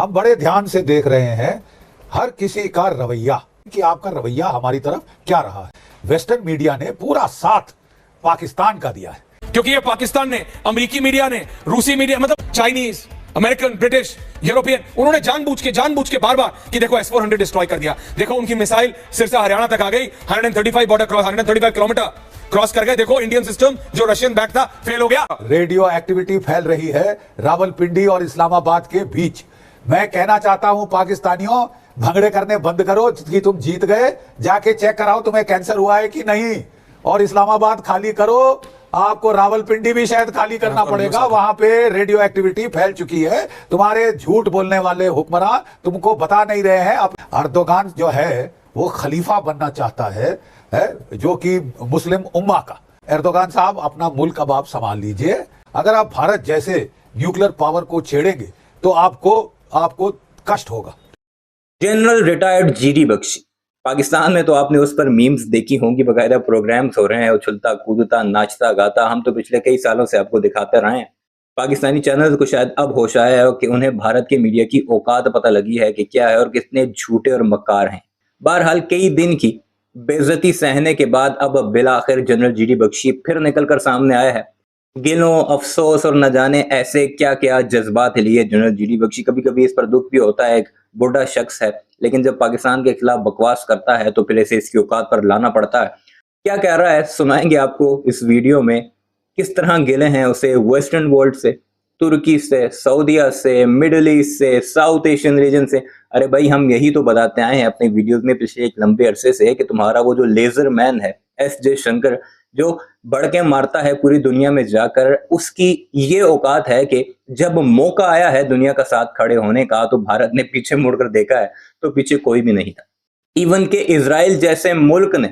हम बड़े ध्यान से देख रहे हैं हर किसी का रवैया कि आपका रवैया हमारी तरफ क्या रहा है। वेस्टर्न मीडिया ने पूरा साथ पाकिस्तान का दिया है, क्योंकि ये पाकिस्तान ने, अमेरिकी मीडिया ने, रूसी मीडिया, मतलब चाइनीज, अमेरिकन, ब्रिटिश, यूरोपियन, उन्होंने जानबूझ के बार बार कि देखो S-400 डिस्ट्रॉय कर दिया, देखो उनकी मिसाइल सिरसा हरियाणा तक आ गई, 135 बॉर्डर क्रॉस, 135 किलोमीटर क्रॉस कर गए, देखो इंडियन सिस्टम जो रशियन बैक था फेल हो गया। रेडियो एक्टिविटी फैल रही है रावलपिंडी और इस्लामाबाद के बीच। मैं कहना चाहता हूं पाकिस्तानियों, भंगड़े करने बंद करो कि तुम जीत गए, जाके चेक कराओ तुम्हें कैंसर हुआ है कि नहीं, और इस्लामाबाद खाली करो। आपको रावलपिंडी भी शायद खाली करना पड़ेगा, वहां पे रेडियो एक्टिविटी फैल चुकी है। तुम्हारे झूठ बोलने वाले हुक्मरान तुमको बता नहीं रहे हैं। अब अर्दोगान जो है वो खलीफा बनना चाहता है जो कि मुस्लिम उम्मा का। एर्दोगान साहब, अपना मुल्क अब आप संभाल लीजिए। अगर आप भारत जैसे न्यूक्लियर पावर को छेड़ेंगे तो आपको कष्ट होगा। General retired GD Bakshi, Pakistan में तो आपने उस पर मीम्स देखी होंगी, बकायदा प्रोग्राम्स हो रहे हैं, उछलता कूदता नाचता गाता। हम तो पिछले कई सालों से आपको दिखाते रहे हैं। पाकिस्तानी चैनल्स को शायद अब होश आया है कि उन्हें भारत के मीडिया की औकात पता लगी है कि क्या है और कितने झूठे और मक्कार हैं। बहरहाल कई दिन की बेइज्जती सहने के बाद अब बिलाखिर जनरल जीडी बख्शी फिर निकलकर सामने आया है। गिलों, अफसोस और न जाने ऐसे क्या क्या जज्बात लिए जनरल जीडी बख्शी। कभी कभी इस पर दुख भी होता है, एक बूढ़ा शख्स है, लेकिन जब पाकिस्तान के खिलाफ बकवास करता है तो फिर इसे इसकी औकात पर लाना पड़ता है। क्या कह रहा है सुनाएंगे आपको इस वीडियो में। किस तरह गिले हैं उसे वेस्टर्न वर्ल्ड से, तुर्की से, सऊदीया से, मिडिल ईस्ट से, साउथ एशियन रीजन से। अरे भाई, हम यही तो बताते आए हैं अपने वीडियोस में पिछले एक लंबे अरसे से कि तुम्हारा वो जो लेजर मैन है S.J. शंकर, जो बढ़ के मारता है पूरी दुनिया में जाकर, उसकी ये औकात है कि जब मौका आया है दुनिया का साथ खड़े होने का तो भारत ने पीछे मुड़कर देखा है तो पीछे कोई भी नहीं था। इवन के इजराइल जैसे मुल्क ने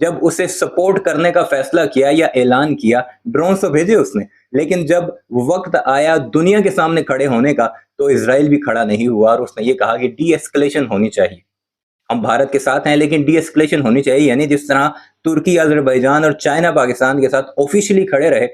जब उसे सपोर्ट करने का फैसला किया या ऐलान किया, ड्रोन तो भेजे उसने, लेकिन जब वक्त आया दुनिया के सामने खड़े होने का तो इजराइल भी खड़ा नहीं हुआ और उसने ये कहा कि डी एस्केलेशन होनी चाहिए। हम भारत के साथ हैं लेकिन डी एस्केलेशन होनी चाहिए, यानी जिस तरह तुर्की, अजरबैजान और चाइना पाकिस्तान के साथ ऑफिशियली खड़े रहे,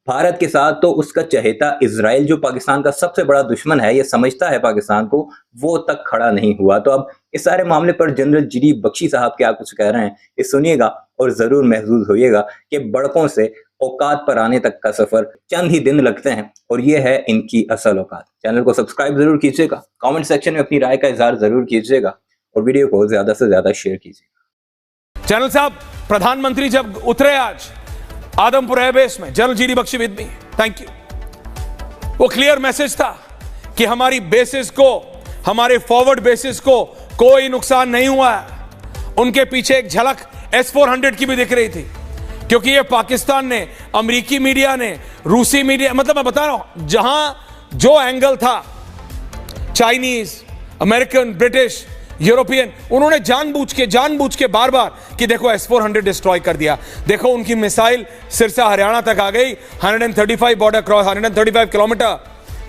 भारत के साथ तो उसका चहेता इजराइल, जो पाकिस्तान का सबसे बड़ा दुश्मन है, ये समझता है पाकिस्तान को, वो तक खड़ा नहीं हुआ। तो अब इस सारे मामले पर जनरल जीडी बख्शी साहब क्या कुछ कह रहे हैं, ये सुनिएगा और जरूर महसूस होइएगा कि बड़कों से औकात पर आने तक का सफर चंद ही दिन लगते हैं और ये है इनकी असल औकात। चैनल को सब्सक्राइब जरूर कीजिएगा, कमेंट सेक्शन में अपनी राय का इजहार जरूर कीजिएगा और वीडियो को ज्यादा से ज्यादा शेयर कीजिएगा। जनरल साहब, प्रधानमंत्री जब उतरे आज आदमपुर एयरबेस में, general GD Bakshi with me, thank you. वो क्लियर मैसेज था कि हमारी बेसिस को, हमारे फॉरवर्ड बेसिस को कोई नुकसान नहीं हुआ है। उनके पीछे एक झलक S-400 की भी दिख रही थी, क्योंकि ये पाकिस्तान ने, अमेरिकी मीडिया ने, रूसी मीडिया, मतलब मैं बता रहा हूं, जहां जो एंगल था, चाइनीज, अमेरिकन, ब्रिटिश, यूरोपियन, उन्होंने जानबूझ के बार बार कि देखो S-400 डिस्ट्रॉय कर दिया, देखो उनकी मिसाइल सिरसा हरियाणा तक आ गई, 135 बॉर्डर क्रॉस, 135 किलोमीटर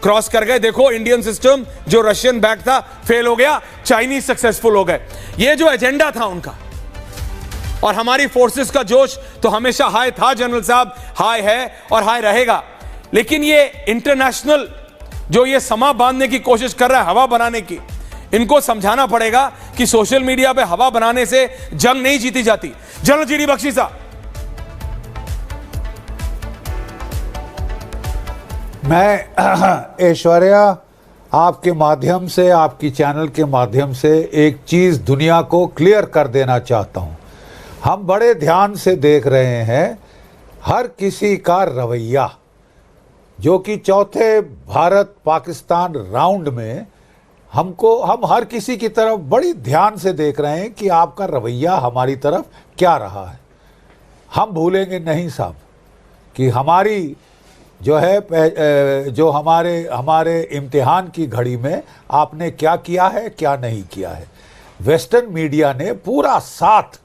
क्रॉस कर गए, देखो इंडियन सिस्टम जो रशियन बैक था फेल हो गया, चाइनीज सक्सेसफुल हो गए। ये जो एजेंडा था उनका, और हमारी फोर्सेस का जोश तो हमेशा हाई था जनरल साहब, हाई है और हाई रहेगा। लेकिन ये इंटरनेशनल जो ये समा बांधने की कोशिश कर रहा है, हवा बनाने की, इनको समझाना पड़ेगा कि सोशल मीडिया पे हवा बनाने से जंग नहीं जीती जाती। जनरल जीडी बख्शी साहब, मैं ऐश्वर्या आपके माध्यम से, आपकी चैनल के माध्यम से एक चीज दुनिया को क्लियर कर देना चाहता हूं। हम बड़े ध्यान से देख रहे हैं हर किसी का रवैया, जो कि चौथे भारत पाकिस्तान राउंड में हम हर किसी की तरफ बड़ी ध्यान से देख रहे हैं कि आपका रवैया हमारी तरफ क्या रहा है। हम भूलेंगे नहीं साहब कि हमारी जो है, जो हमारे इम्तिहान की घड़ी में आपने क्या किया है, क्या नहीं किया है। वेस्टर्न मीडिया ने पूरा साथ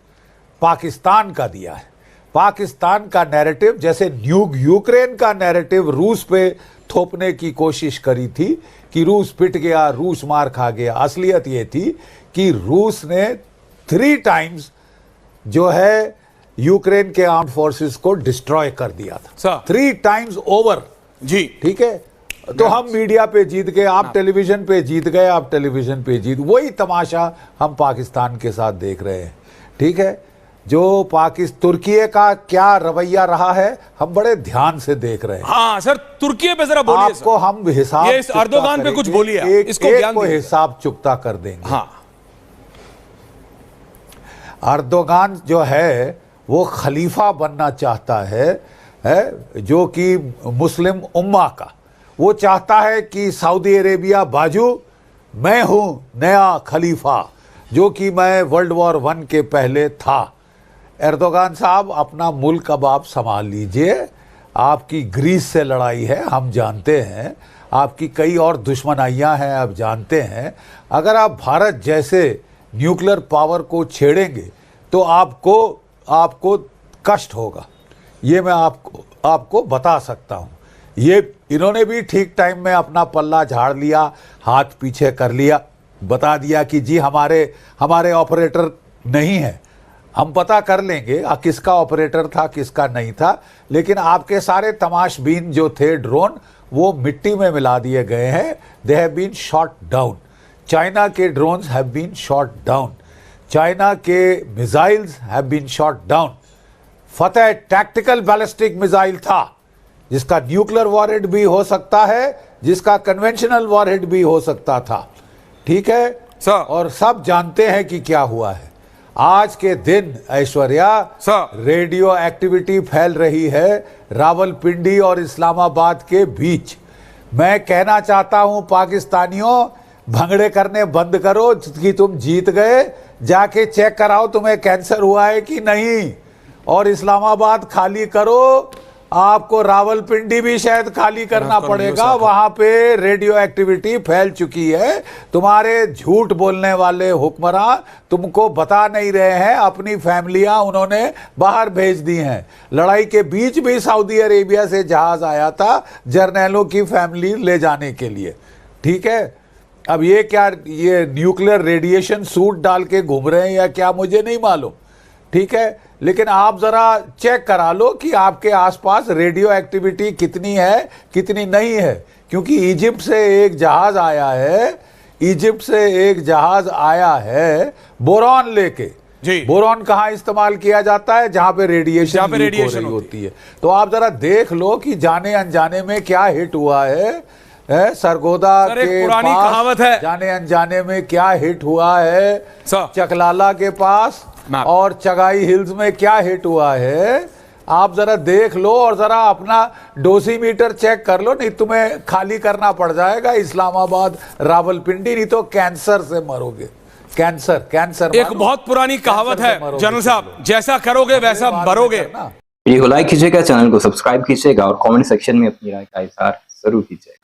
पाकिस्तान का दिया है। पाकिस्तान का नैरेटिव, जैसे यूक्रेन का नैरेटिव रूस पे थोपने की कोशिश करी थी कि रूस पिट गया, रूस मार खा गया। असलियत ये थी कि रूस ने 3 टाइम्स जो है यूक्रेन के आर्म्ड फोर्सेस को डिस्ट्रॉय कर दिया था, 3 टाइम्स ओवर जी, ठीक है। तो हम मीडिया पे जीत गए, आप टेलीविजन पे जीत गए, आप टेलीविजन पे जीत, वही तमाशा हम पाकिस्तान के साथ देख रहे हैं। ठीक है, जो तुर्की का क्या रवैया रहा है हम बड़े ध्यान से देख रहे हैं। हाँ सर, तुर्की पे जरा बोलिए। आपको हम हिसाब, ये इस अर्दोगान पे कुछ बोलिए, इसको एक को हिसाब चुकता कर देंगे। हाँ, अर्दोगान जो है वो खलीफा बनना चाहता है जो कि मुस्लिम उम्मा का। वो चाहता है कि सऊदी अरेबिया बाजू, मैं हूं नया खलीफा, जो कि मैं वर्ल्ड वॉर 1 के पहले था। एर्दोगान साहब, अपना मुल्क अब आप संभाल लीजिए। आपकी ग्रीस से लड़ाई है, हम जानते हैं, आपकी कई और दुश्मनाइयां हैं, आप जानते हैं। अगर आप भारत जैसे न्यूक्लियर पावर को छेड़ेंगे तो आपको कष्ट होगा, ये मैं आपको बता सकता हूँ। ये इन्होंने भी ठीक टाइम में अपना पल्ला झाड़ लिया, हाथ पीछे कर लिया, बता दिया कि जी हमारे ऑपरेटर नहीं है, हम पता कर लेंगे किसका ऑपरेटर था किसका नहीं था। लेकिन आपके सारे तमाशबीन जो थे ड्रोन, वो मिट्टी में मिला दिए गए हैं। They have been shot down. China के drones have been shot down. China के missiles have been shot down. Fateh tactical ballistic missile था, जिसका न्यूक्लियर वॉरहेड भी हो सकता है, जिसका कन्वेंशनल वॉरहेड भी हो सकता था। ठीक है सर, और सब जानते हैं कि क्या हुआ है। आज के दिन ऐश्वर्या, रेडियो एक्टिविटी फैल रही है रावलपिंडी और इस्लामाबाद के बीच। मैं कहना चाहता हूं पाकिस्तानियों, भंगड़े करने बंद करो कि तुम जीत गए। जाके चेक कराओ तुम्हें कैंसर हुआ है कि नहीं, और इस्लामाबाद खाली करो। आपको रावलपिंडी भी शायद खाली करना पड़ेगा, वहां पे रेडियो एक्टिविटी फैल चुकी है। तुम्हारे झूठ बोलने वाले हुक्मरान तुमको बता नहीं रहे हैं, अपनी फैमिलियां उन्होंने बाहर भेज दी हैं। लड़ाई के बीच भी सऊदी अरेबिया से जहाज आया था जर्नैलों की फैमिली ले जाने के लिए। ठीक है, अब ये क्या, ये न्यूक्लियर रेडिएशन सूट डाल के घूम रहे हैं या क्या, मुझे नहीं मालूम। ठीक है, लेकिन आप जरा चेक करा लो कि आपके आसपास रेडियो एक्टिविटी कितनी है कितनी नहीं है। क्योंकि इजिप्ट से एक जहाज आया है, इजिप्ट से एक जहाज आया है बोरॉन लेके। बोरॉन कहाँ इस्तेमाल किया जाता है? जहां पे रेडिएशन होती है। तो आप जरा देख लो कि जाने अनजाने में क्या हिट हुआ है। सरगोदा के पुरानी पास कहावत है, जाने अनजाने में क्या हिट हुआ है, चकलाला के पास और चगाई हिल्स में क्या हिट हुआ है। आप जरा देख लो और जरा अपना डोसीमीटर चेक कर लो, नहीं तुम्हें खाली करना पड़ जाएगा इस्लामाबाद रावलपिंडी, नहीं तो कैंसर से मरोगे। कैंसर एक बहुत पुरानी कहावत है जनरल साहब, जैसा करोगे वैसा भरोगे। वीडियो को लाइक कीजिएगा, चैनल को सब्सक्राइब कीजिएगा और कमेंट सेक्शन में अपनी राय का इज़हार जरूर कीजिएगा।